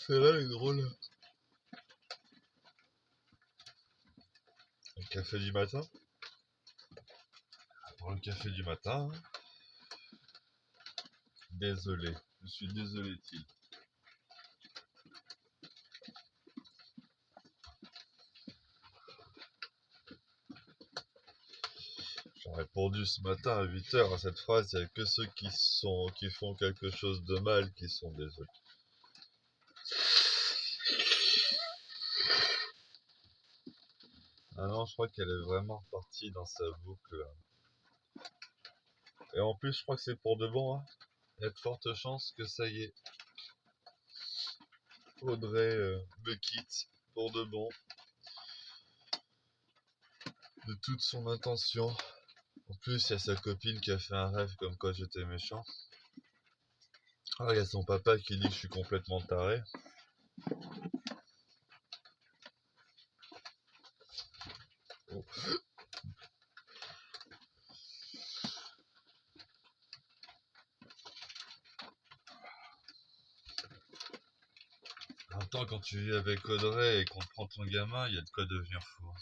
Celle-là, elle est drôle. Le café du matin. Pour le café du matin. Désolé. Je suis désolé, Till. J'ai répondu ce matin à 8 h à cette phrase. Il n'y a que ceux qui font quelque chose de mal qui sont désolés. Ah non, je crois qu'elle est vraiment repartie dans sa boucle. Et en plus, je crois que c'est pour de bon. Hein. Il y a de fortes chances que ça y est. Audrey me quitte pour de bon. De toute son intention. En plus, il y a sa copine qui a fait un rêve comme quoi j'étais méchant. Ah, il y a son papa qui dit que je suis complètement taré. Oh. En même temps, quand tu vis avec Audrey et qu'on te prend ton gamin, il y a de quoi devenir fou.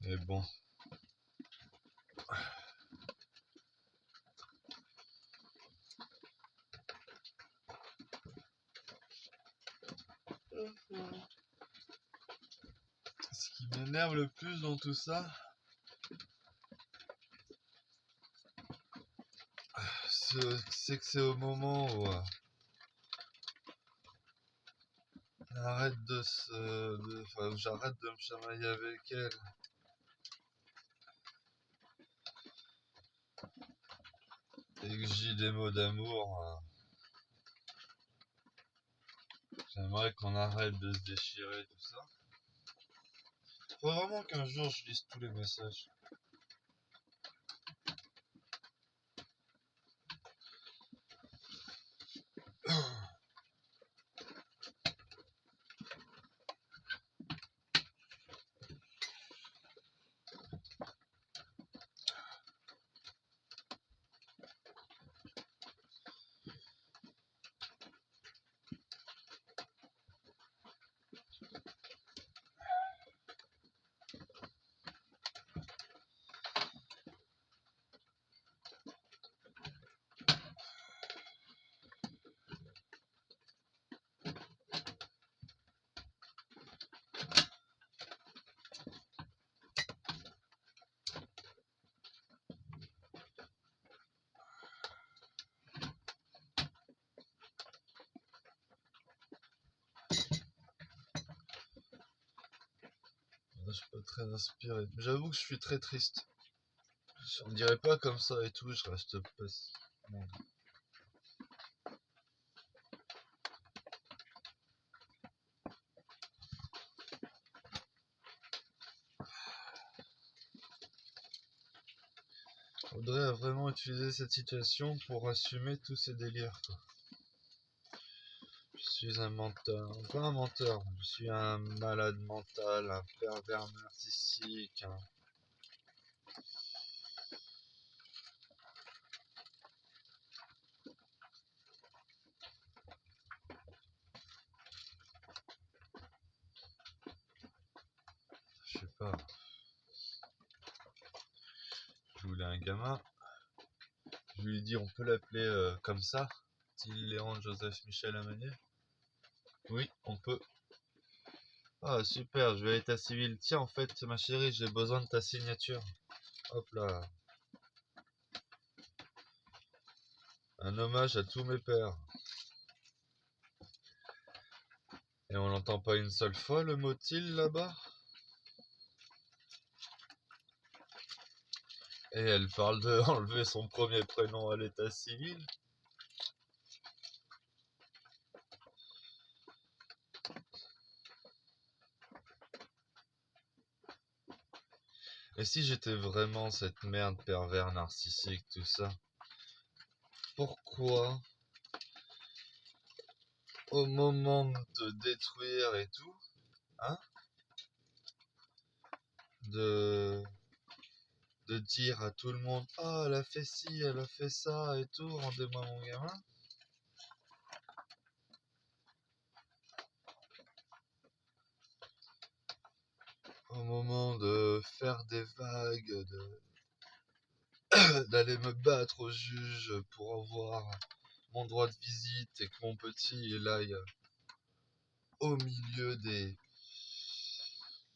Mais bon. Ce qui m'énerve le plus dans tout ça, c'est que c'est au moment où j'arrête de me chamailler avec elle. Et que je dis des mots d'amour. J'aimerais qu'on arrête de se déchirer, tout ça. Faut vraiment qu'un jour je lise tous les messages. Je suis pas très inspiré. J'avoue que je suis très triste. Je ne dirais pas comme ça et tout, je reste pas... Non. Audrey a vraiment utilisé cette situation pour assumer tous ses délires, quoi. Je suis un menteur, pas un menteur, je suis un malade mental, un pervers narcissique. Je sais pas. Je voulais un gamin. Je lui ai dit on peut l'appeler comme ça, Till Léon Joseph Michel Amanier. Oui, on peut. Ah super, je vais à l'état civil. Tiens, en fait, ma chérie, j'ai besoin de ta signature. Hop là. Un hommage à tous mes pères. Et on n'entend pas une seule fois le mot Till là-bas. Et elle parle de enlever son premier prénom à l'état civil. Et si j'étais vraiment cette merde pervers narcissique, tout ça, pourquoi, au moment de te détruire et tout, hein, de de dire à tout le monde: «Oh, elle a fait ci, elle a fait ça et tout, rendez-moi mon gamin». Au moment de faire des vagues, d'aller me battre au juge pour avoir mon droit de visite et que mon petit il aille au milieu des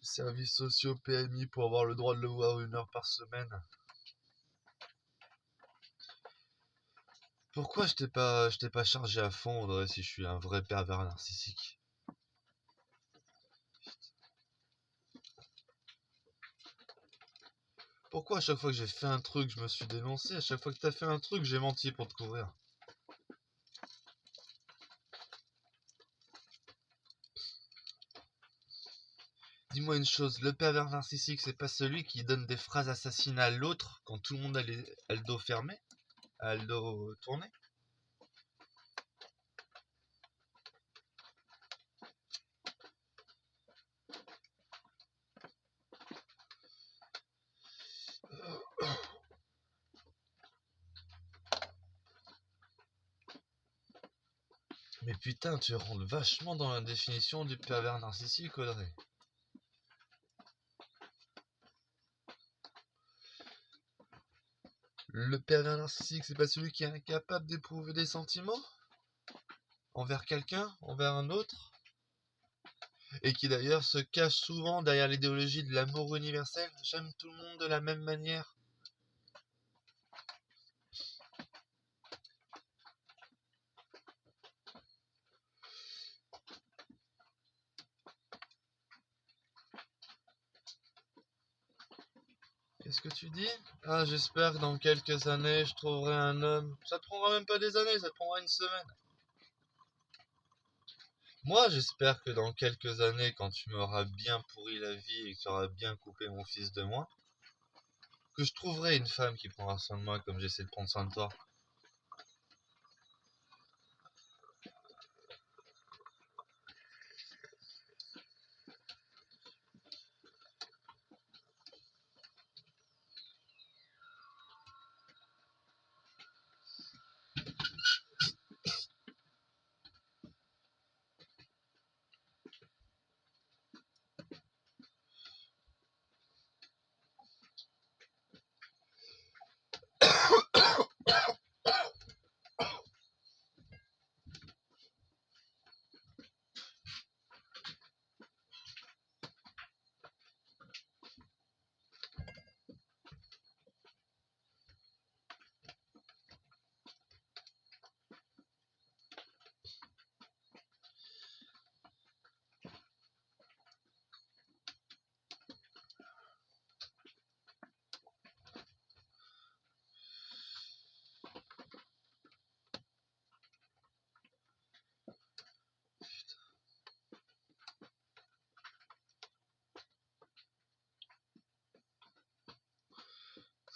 services sociaux PMI pour avoir le droit de le voir 1 heure par semaine. Pourquoi je t'ai pas chargé à fond, Audrey, si je suis un vrai pervers narcissique? Pourquoi à chaque fois que j'ai fait un truc, je me suis dénoncé? À chaque fois que t'as fait un truc, j'ai menti pour te couvrir. Dis-moi une chose, le pervers narcissique, c'est pas celui qui donne des phrases assassines à l'autre quand tout le monde a le dos fermé, a le dos tourné? Mais putain, tu rentres vachement dans la définition du pervers narcissique, Audrey. Le pervers narcissique, c'est pas celui qui est incapable d'éprouver des sentiments envers quelqu'un, envers un autre, et qui d'ailleurs se cache souvent derrière l'idéologie de l'amour universel. J'aime tout le monde de la même manière. Qu'est-ce que tu dis? Ah, j'espère que dans quelques années, je trouverai un homme. Ça te prendra même pas des années, ça te prendra 1 semaine. Moi, j'espère que dans quelques années, quand tu m'auras bien pourri la vie et que tu auras bien coupé mon fils de moi, que je trouverai une femme qui prendra soin de moi comme j'essaie de prendre soin de toi.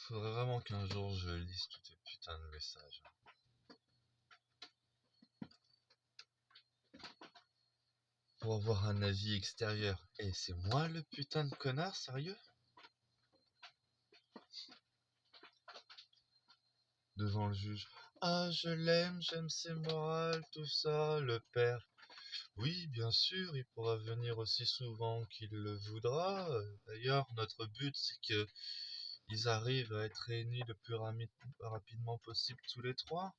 Faudrait vraiment qu'un jour je lise tous tes putains de messages. Pour avoir un avis extérieur. Et c'est moi le putain de connard, sérieux? Devant le juge. Ah, je l'aime, j'aime ses morales, tout ça, le père. Oui, bien sûr, il pourra venir aussi souvent qu'il le voudra. D'ailleurs, notre but, c'est que ils arrivent à être réunis le plus rapidement possible tous les trois.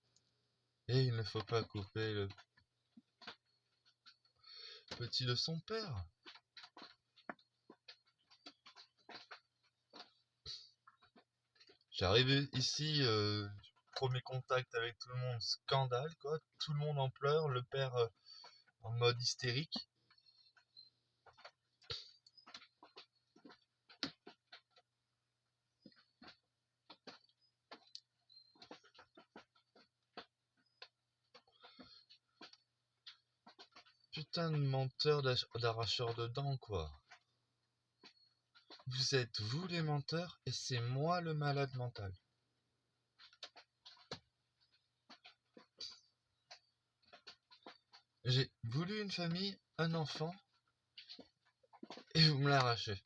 Et il ne faut pas couper le petit de son père. J'arrive ici, premier contact avec tout le monde, scandale quoi, tout le monde en pleure, le père en mode hystérique. Putain de menteur d'arracheur de dents quoi. Vous êtes vous les menteurs et c'est moi le malade mental. J'ai voulu une famille, un enfant, et vous me l'arrachez.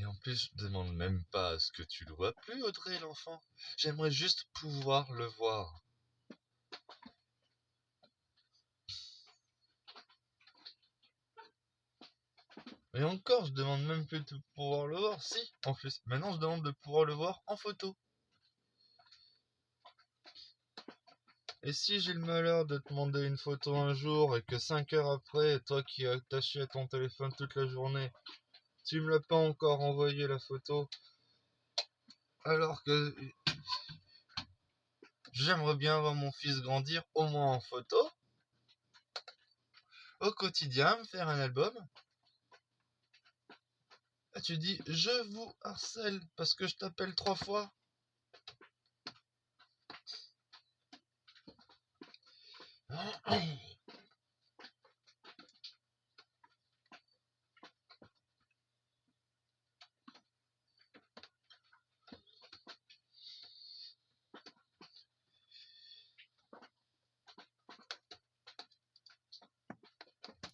Et en plus, je demande même pas à ce que tu le vois plus, Audrey, l'enfant. J'aimerais juste pouvoir le voir. Et encore, je demande même plus de pouvoir le voir. Si, en plus. Maintenant, je demande de pouvoir le voir en photo. Et si j'ai le malheur de te demander une photo un jour et que 5 heures après, toi qui es attaché à ton téléphone toute la journée, tu me l'as pas encore envoyé la photo, alors que j'aimerais bien voir mon fils grandir au moins en photo, au quotidien, me faire un album. Et tu dis, je vous harcèle parce que je t'appelle 3 fois.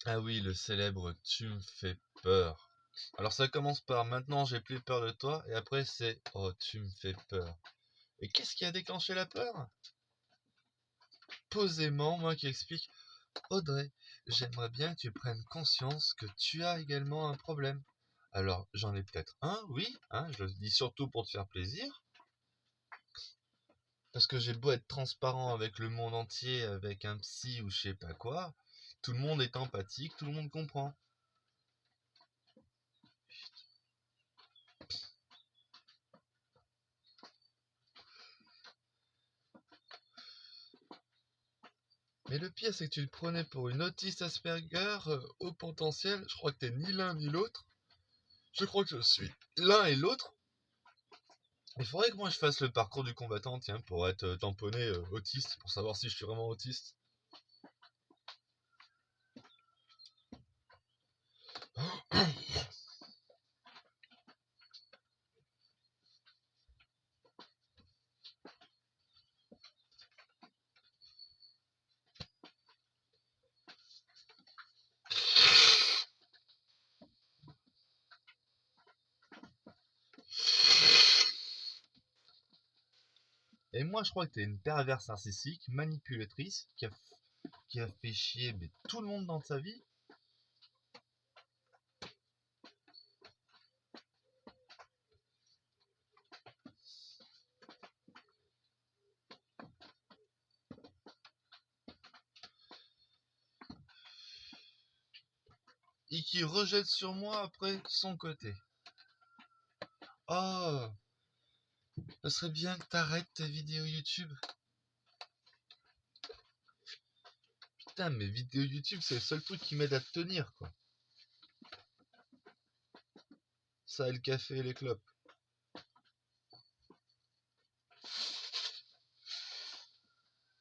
Ah oui, le célèbre tu me fais peur. Alors ça commence par maintenant j'ai plus peur de toi et après c'est oh tu me fais peur. Et qu'est-ce qui a déclenché la peur? Posément, moi qui explique Audrey, j'aimerais bien que tu prennes conscience que tu as également un problème. Alors j'en ai peut-être un, oui, hein, je le dis surtout pour te faire plaisir. Parce que j'ai beau être transparent avec le monde entier, avec un psy ou je sais pas quoi, tout le monde est empathique, tout le monde comprend. Mais le pire, c'est que tu le prenais pour une autiste Asperger au potentiel. Je crois que t'es ni l'un ni l'autre. Je crois que je suis l'un et l'autre. Il faudrait que moi je fasse le parcours du combattant, tiens, pour être tamponné autiste, pour savoir si je suis vraiment autiste. Et moi, je crois que t'es une perverse narcissique, manipulatrice, qui a fait chier mais tout le monde dans sa vie. Et qui rejette sur moi après son côté. Oh, ce serait bien que t'arrêtes tes vidéos YouTube. Putain, mes vidéos YouTube, c'est le seul truc qui m'aide à te tenir, quoi. Ça et le café et les clopes.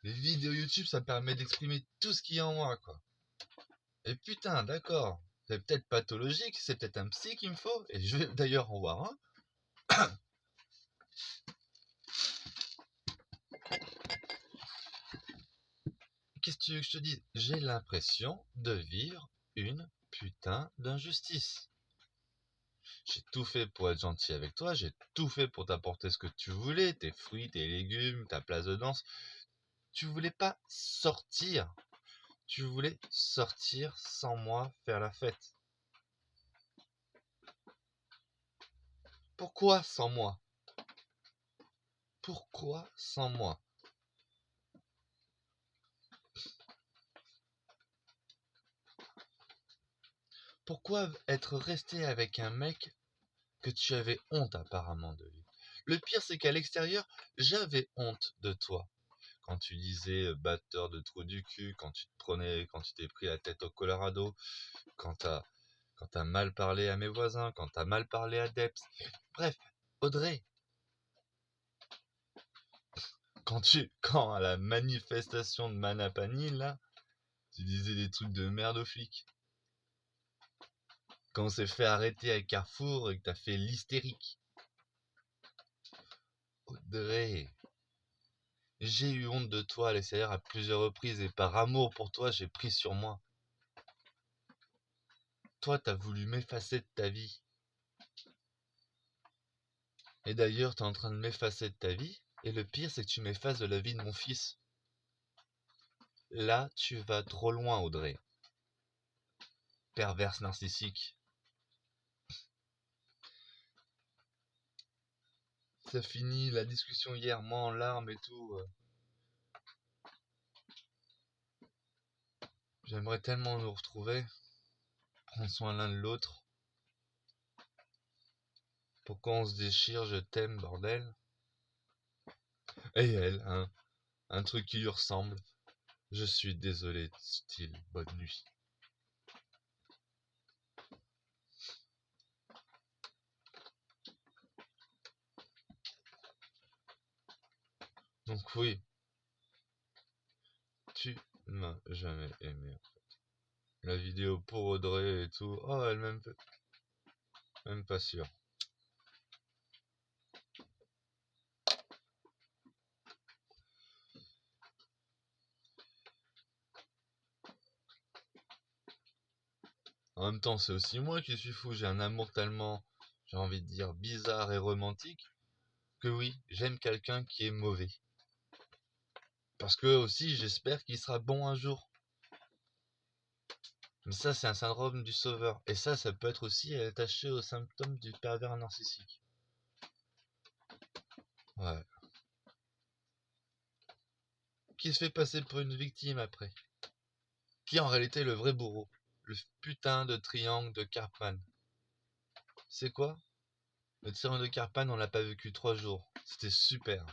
Les vidéos YouTube, ça permet d'exprimer tout ce qu'il y a en moi, quoi. Et putain, d'accord. C'est peut-être pathologique, c'est peut-être un psy qu'il me faut, et je vais d'ailleurs en voir un. Qu'est-ce que tu veux que je te dise? J'ai l'impression de vivre une putain d'injustice. J'ai tout fait pour être gentil avec toi, j'ai tout fait pour t'apporter ce que tu voulais, tes fruits, tes légumes, ta place de danse. Tu voulais pas sortir. Tu voulais sortir sans moi faire la fête. Pourquoi sans moi? Pourquoi sans moi? Pourquoi être resté avec un mec que tu avais honte apparemment de lui? Le pire, c'est qu'à l'extérieur, j'avais honte de toi. Quand tu disais batteur de trou du cul, quand tu t'es pris la tête au Colorado, quand t'as mal parlé à mes voisins, quand t'as mal parlé à Deps. Bref, Audrey, quand à la manifestation de Manapani, là, tu disais des trucs de merde aux flics. Quand on s'est fait arrêter à Carrefour et que t'as fait l'hystérique. Audrey, j'ai eu honte de toi à l'extérieur à plusieurs reprises et par amour pour toi, j'ai pris sur moi. Toi, t'as voulu m'effacer de ta vie. Et d'ailleurs, t'es en train de m'effacer de ta vie. Et le pire, c'est que tu m'effaces de la vie de mon fils. Là, tu vas trop loin, Audrey. Perverse narcissique. Ça finit la discussion hier, moi en larmes et tout. J'aimerais tellement nous retrouver. Prendre soin l'un de l'autre. Pourquoi on se déchire, je t'aime, bordel. Et elle, un truc qui lui ressemble. Je suis désolé, style, bonne nuit. Donc oui, tu m'as jamais aimé. La vidéo pour Audrey et tout. Oh, elle même pas sûr. En même temps, c'est aussi moi qui suis fou. J'ai un amour tellement, j'ai envie de dire, bizarre et romantique, que oui, j'aime quelqu'un qui est mauvais. Parce que aussi, j'espère qu'il sera bon un jour. Mais ça, c'est un syndrome du sauveur. Et ça peut être aussi attaché aux symptômes du pervers narcissique. Ouais. Qui se fait passer pour une victime après. Qui est en réalité le vrai bourreau. Le putain de triangle de Karpman. C'est quoi? Le triangle de Karpman, on l'a pas vécu 3 jours. C'était super.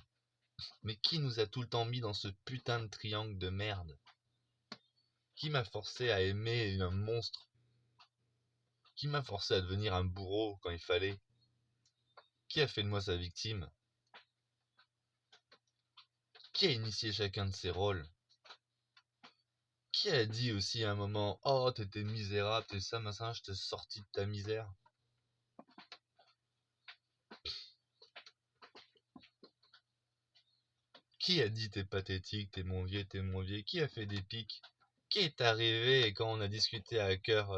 Mais qui nous a tout le temps mis dans ce putain de triangle de merde? Qui m'a forcé à aimer un monstre? Qui m'a forcé à devenir un bourreau quand il fallait? Qui a fait de moi sa victime? Qui a initié chacun de ses rôles? Qui a dit aussi à un moment: oh, t'étais misérable, t'es ça, machin, je t'ai sorti de ta misère? Qui a dit t'es pathétique, t'es mon vieux, t'es mon vieux? Qui a fait des pics? Qui est arrivé et quand on a discuté à cœur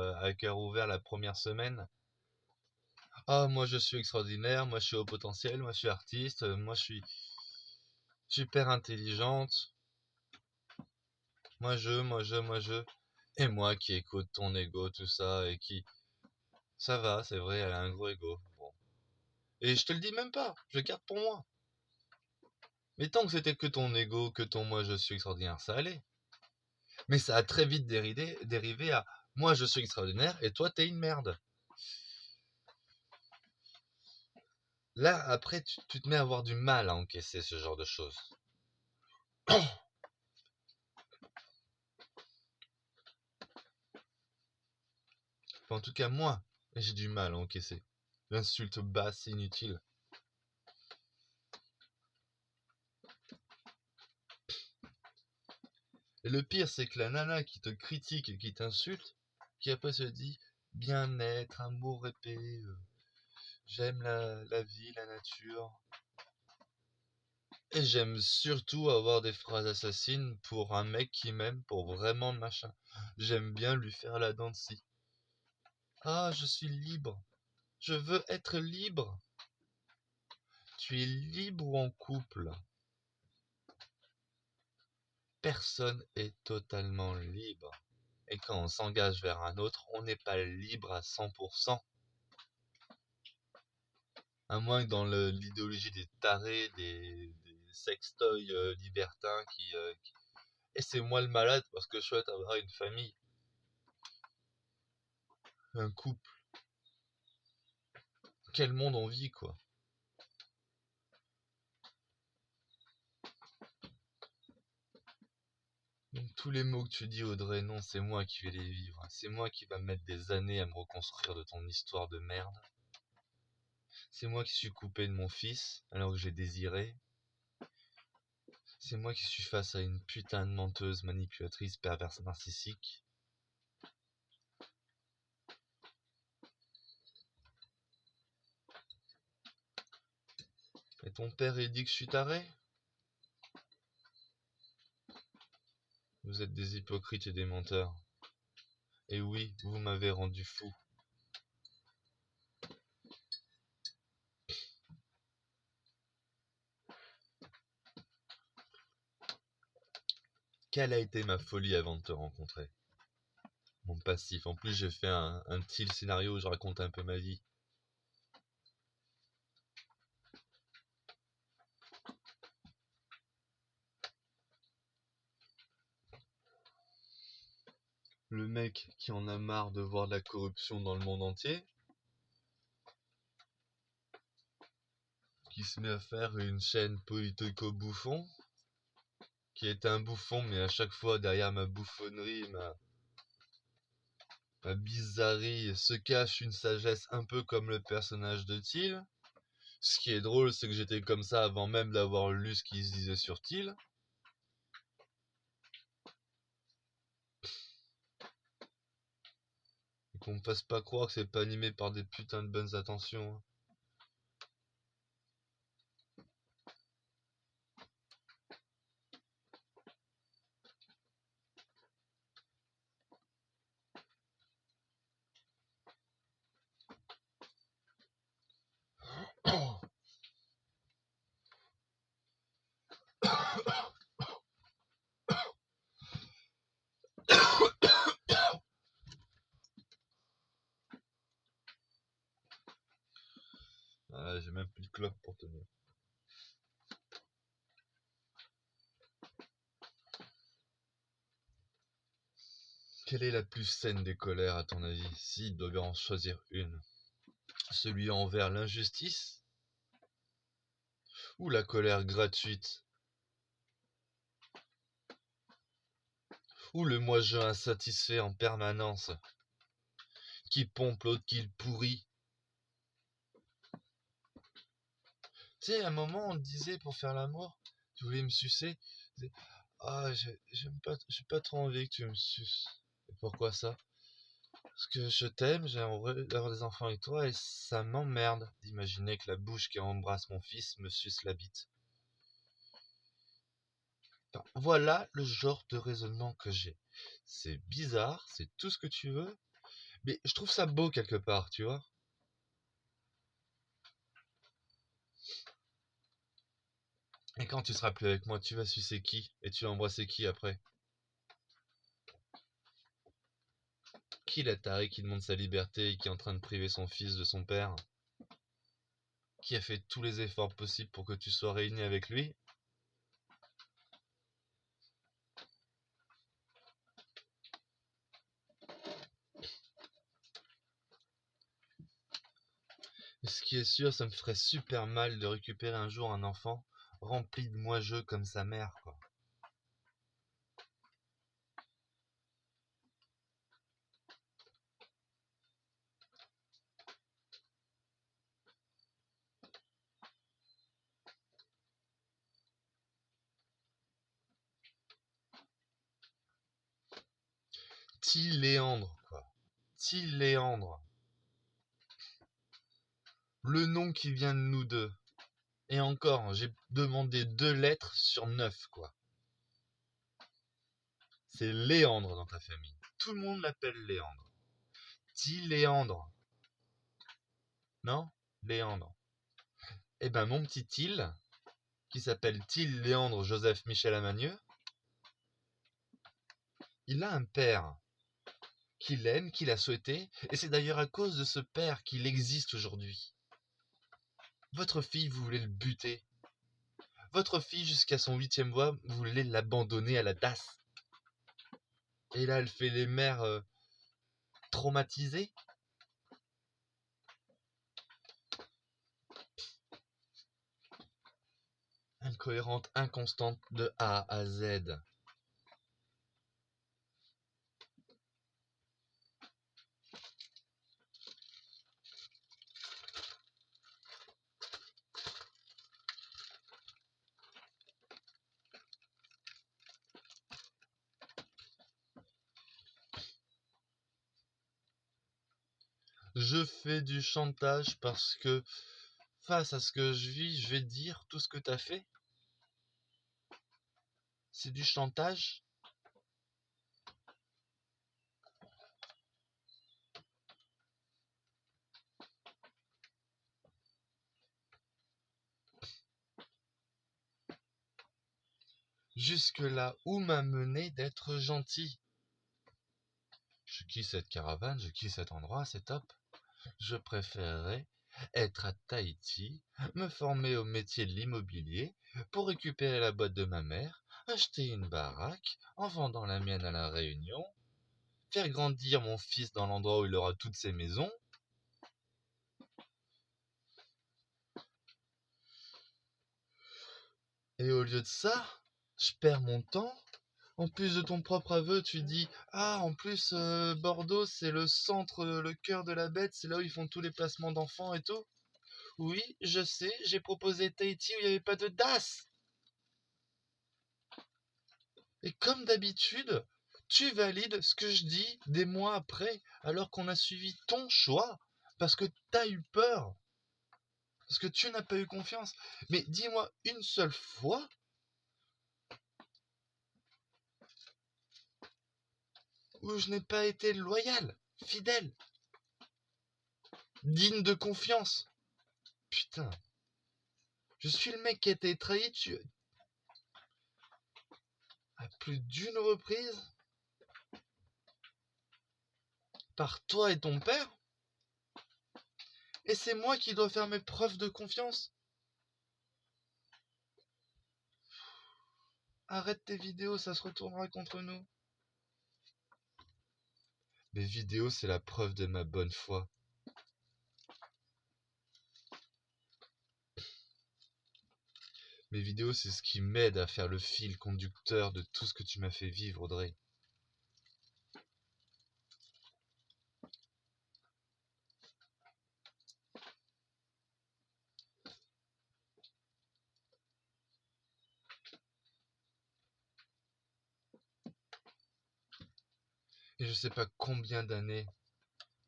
ouvert la première semaine? Ah, moi je suis extraordinaire, moi je suis au potentiel, moi je suis artiste, moi je suis super intelligente, moi je. Et moi qui écoute ton ego, tout ça, et qui. Ça va, c'est vrai, elle a un gros ego. Bon. Et je te le dis même pas, je le garde pour moi. Mais tant que c'était que ton ego, que ton moi je suis extraordinaire, ça allait. Mais ça a très vite dérivé à moi je suis extraordinaire et toi t'es une merde. Là, après, tu te mets à avoir du mal à encaisser ce genre de choses. Enfin, en tout cas, moi, j'ai du mal à encaisser. L'insulte basse, inutile. Et le pire, c'est que la nana qui te critique et qui t'insulte, qui après se dit bien-être, amour épais, j'aime la vie, la nature. Et j'aime surtout avoir des phrases assassines pour un mec qui m'aime, pour vraiment machin. J'aime bien lui faire la dent de scie. Ah, je suis libre. Je veux être libre. Tu es libre ou en couple? Personne est totalement libre. Et quand on s'engage vers un autre, on n'est pas libre à 100%. À moins que dans l'idéologie des tarés, des sextoys libertins Et c'est moi le malade parce que je souhaite avoir une famille, un couple. Quel monde on vit, quoi. Donc tous les mots que tu dis, Audrey, non, c'est moi qui vais les vivre. C'est moi qui va mettre des années à me reconstruire de ton histoire de merde. C'est moi qui suis coupé de mon fils alors que j'ai désiré. C'est moi qui suis face à une putain de menteuse, manipulatrice, perverse, narcissique. Et ton père, il dit que je suis taré? Vous êtes des hypocrites et des menteurs. Et oui, vous m'avez rendu fou. Quelle a été ma folie avant de te rencontrer? Mon passif. En plus, j'ai fait un petit scénario où je raconte un peu ma vie. Le mec qui en a marre de voir de la corruption dans le monde entier, qui se met à faire une chaîne politico-bouffon, qui est un bouffon, mais à chaque fois derrière ma bouffonnerie, ma bizarrerie, se cache une sagesse un peu comme le personnage de Thiel. Ce qui est drôle, c'est que j'étais comme ça avant même d'avoir lu ce qu'il se disait sur Thiel. Et qu'on me fasse pas croire que c'est pas animé par des putains de bonnes intentions. Ah, j'ai même plus de clope pour tenir. Quelle est la plus saine des colères à ton avis, s'il devait en choisir une? Celui envers l'injustice ou la colère gratuite? Ou le moi-je insatisfait en permanence, qui pompe l'autre, qui le pourrit? Tu sais, à un moment, on te disait pour faire l'amour, tu voulais me sucer. Ah, j'ai pas trop envie que tu me suces. Et pourquoi ça? Parce que je t'aime, j'aimerais avoir des enfants avec toi et ça m'emmerde d'imaginer que la bouche qui embrasse mon fils me suce la bite. Enfin, voilà le genre de raisonnement que j'ai. C'est bizarre, c'est tout ce que tu veux, mais je trouve ça beau quelque part, tu vois. Et quand tu seras plus avec moi, tu vas sucer qui? Et tu vas embrasser qui après? Qui la taré qui demande sa liberté et qui est en train de priver son fils de son père? Qui a fait tous les efforts possibles pour que tu sois réuni avec lui? Ce qui est sûr, ça me ferait super mal de récupérer un jour un enfant rempli de moi-je comme sa mère, quoi. Tiléandre, quoi. Tiléandre. Le nom qui vient de nous deux. Et encore, j'ai demandé 2 lettres sur 9, quoi. C'est Léandre dans ta famille. Tout le monde l'appelle Léandre. Tiléandre. Non? Léandre. Eh ben, mon petit Til, qui s'appelle Til Léandre Joseph Michel Amagneux, il a un père qu'il aime, qu'il a souhaité, et c'est d'ailleurs à cause de ce père qu'il existe aujourd'hui. Votre fille, vous voulez le buter. Votre fille, jusqu'à son 8e mois, vous voulez l'abandonner à la DAS. Et là, elle fait les mères traumatisées. Incohérente, inconstante de A à Z. Je fais du chantage parce que, face à ce que je vis, je vais dire tout ce que t'as fait. C'est du chantage. Jusque-là où m'a mené d'être gentil. Je kiffe cette caravane, je kiffe cet endroit, c'est top. Je préférerais être à Tahiti, me former au métier de l'immobilier pour récupérer la boîte de ma mère, acheter une baraque en vendant la mienne à la Réunion, faire grandir mon fils dans l'endroit où il aura toutes ses maisons. Et au lieu de ça, je perds mon temps. En plus de ton propre aveu, tu dis ah, en plus, Bordeaux, c'est le centre, le cœur de la bête, c'est là où ils font tous les placements d'enfants et tout. Oui, je sais, j'ai proposé Tahiti où il n'y avait pas de DAS. Et comme d'habitude, tu valides ce que je dis des mois après, alors qu'on a suivi ton choix, parce que t'as eu peur, parce que tu n'as pas eu confiance. Mais dis-moi une seule fois où je n'ai pas été loyal, fidèle, digne de confiance. Putain, je suis le mec qui a été trahi à plus d'une reprise par toi et ton père, et c'est moi qui dois faire mes preuves de confiance. Arrête tes vidéos, ça se retournera contre nous. Mes vidéos, c'est la preuve de ma bonne foi. Mes vidéos, c'est ce qui m'aide à faire le fil conducteur de tout ce que tu m'as fait vivre, Audrey. Et je sais pas combien d'années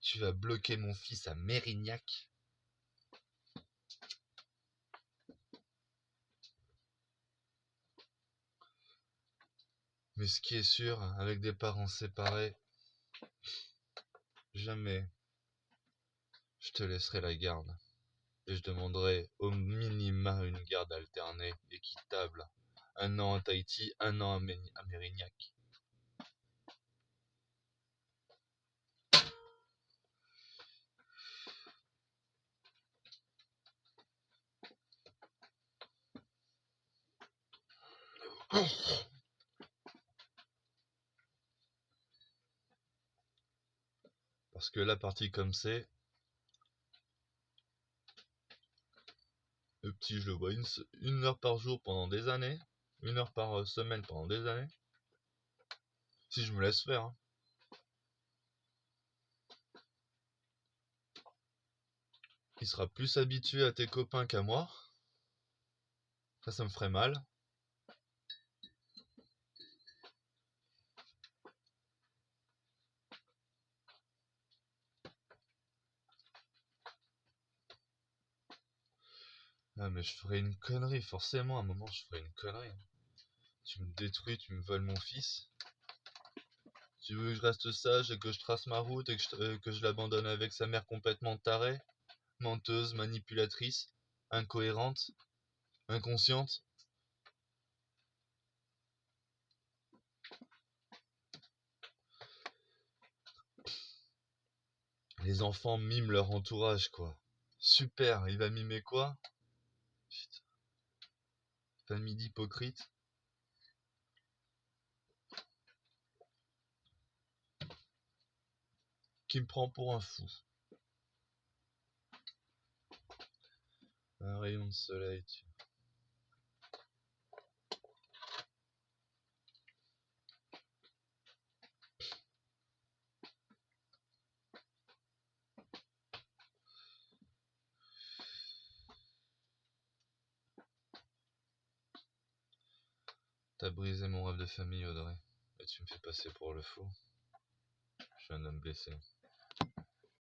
tu vas bloquer mon fils à Mérignac. Mais ce qui est sûr, avec des parents séparés, jamais je te laisserai la garde. Et je demanderai au minima une garde alternée, équitable. 1 an à Tahiti, 1 an à Mérignac. Parce que la partie comme c'est, le petit, je le vois 1 heure par jour pendant des années, 1 heure par semaine pendant des années. Si je me laisse faire, hein. Il sera plus habitué à tes copains qu'à moi. Ça me ferait mal. Ah, mais je ferais une connerie, forcément, à un moment, je ferais une connerie. Tu me détruis, tu me voles mon fils. Tu veux que je reste sage et que je trace ma route et que je l'abandonne avec sa mère complètement tarée, menteuse, manipulatrice, incohérente, inconsciente? Les enfants miment leur entourage, quoi. Super, il va mimer quoi? Putain, famille d'hypocrites. Qui me prend pour un fou. Un rayon de soleil, tu... T'as brisé mon rêve de famille, Audrey. Et tu me fais passer pour le fou. Je suis un homme blessé.